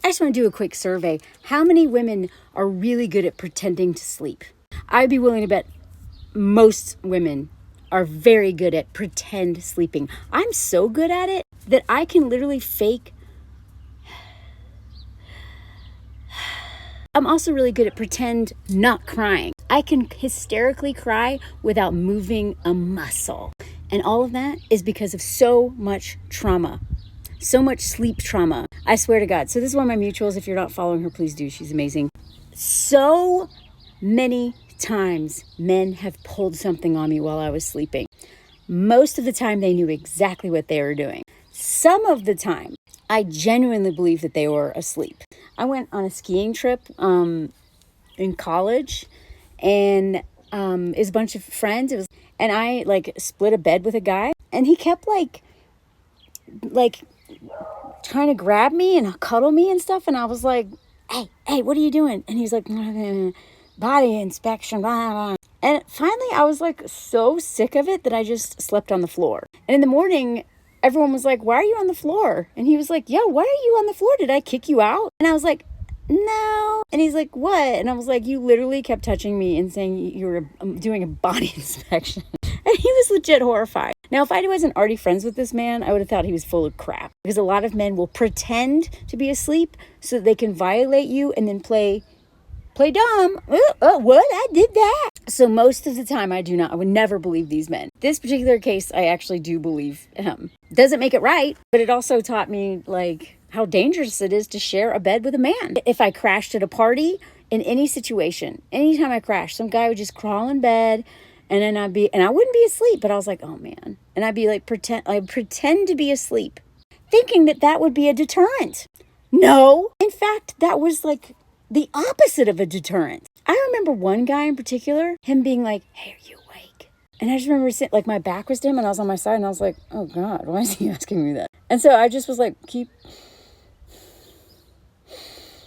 I just want to do a quick survey. How many women are really good at pretending to sleep? I'd be willing to bet most women are very good at pretend sleeping. I'm so good at it that I can literally fake. I'm also really good at pretend not crying. I can hysterically cry without moving a muscle. And all of that is because of so much trauma. So much sleep trauma. I swear to God. So this is one of my mutuals. If you're not following her, please do. She's amazing. So many times men have pulled something on me while I was sleeping. Most of the time they knew exactly what they were doing. Some of the time I genuinely believe that they were asleep. I went on a skiing trip in college, and it was a bunch of friends. And I like split a bed with a guy, and he kept like trying to grab me and cuddle me and stuff. And I was like, hey, what are you doing? And he's like, body inspection, blah, blah. And finally I was like so sick of it that I just slept on the floor. And in the morning, everyone was like, why are you on the floor? And he was like, yeah, why are you on the floor? Did I kick you out? And I was like, no. And he's like, what? And I was like, you literally kept touching me and saying you were doing a body inspection. And he was legit horrified. Now, if I wasn't already friends with this man, I would have thought he was full of crap. Because a lot of men will pretend to be asleep so that they can violate you and then play dumb. What? I did that. So most of the time I would never believe these men. This particular case, I actually do believe him. Doesn't make it right, but it also taught me like how dangerous it is to share a bed with a man. If I crashed at a party, in any situation, anytime I crashed, some guy would just crawl in bed, and then I wouldn't be asleep, but I was like, oh man. And I'd be like, I'd pretend to be asleep, thinking that would be a deterrent. No, in fact, that was like the opposite of a deterrent. I remember one guy in particular, him being like, hey, are you awake? And I just remember sitting, like my back was to him and I was on my side and I was like, oh God, why is he asking me that? And so I just was like, keep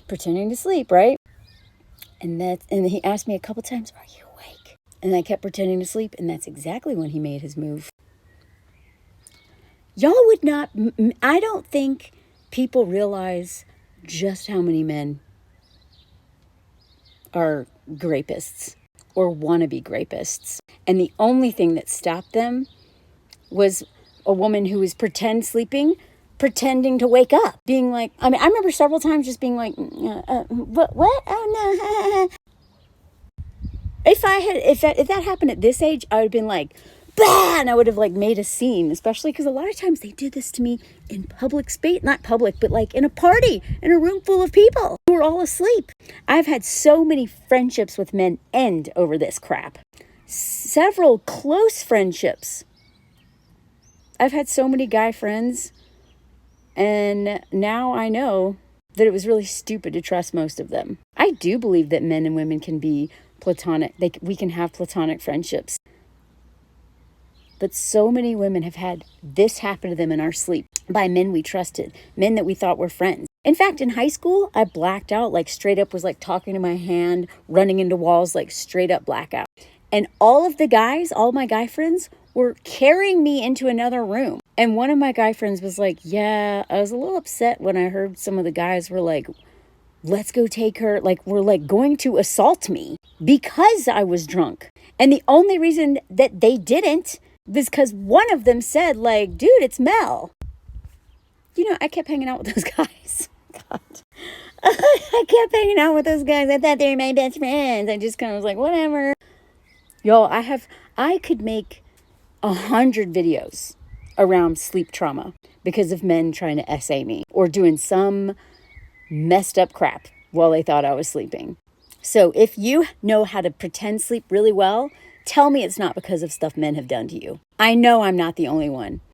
pretending to sleep, right? And he asked me a couple times, are you awake? And I kept pretending to sleep, and that's exactly when he made his move. Y'all would not, I don't think people realize just how many men are grapists or wannabe grapists. And the only thing that stopped them was a woman who was pretending to wake up, being like, I remember several times just being like, what? Oh no. If that happened at this age, I would have been like, bah! And I would have like made a scene, especially because a lot of times they did this to me in public space, not public, but like in a party, in a room full of people who were all asleep. I've had so many friendships with men end over this crap. Several close friendships. I've had so many guy friends, and now I know that it was really stupid to trust most of them. I do believe that men and women can be platonic. We can have platonic friendships. But so many women have had this happen to them in our sleep by men we trusted, men that we thought were friends. In fact, in high school, I blacked out, like straight up was like talking to my hand, running into walls, like straight up blackout. And all my guy friends were carrying me into another room. And one of my guy friends was like, yeah, I was a little upset when I heard some of the guys were like, let's go take her, like we're like going to assault me because I was drunk. And the only reason that they didn't was because one of them said like, dude, it's Mel. I kept hanging out with those guys. God. I kept hanging out with those guys. I thought they were my best friends. I just kind of was like, whatever. Y'all, I could make 100 videos around sleep trauma because of men trying to essay me or doing some messed up crap while they thought I was sleeping. So if you know how to pretend sleep really well, tell me it's not because of stuff men have done to you. I know I'm not the only one.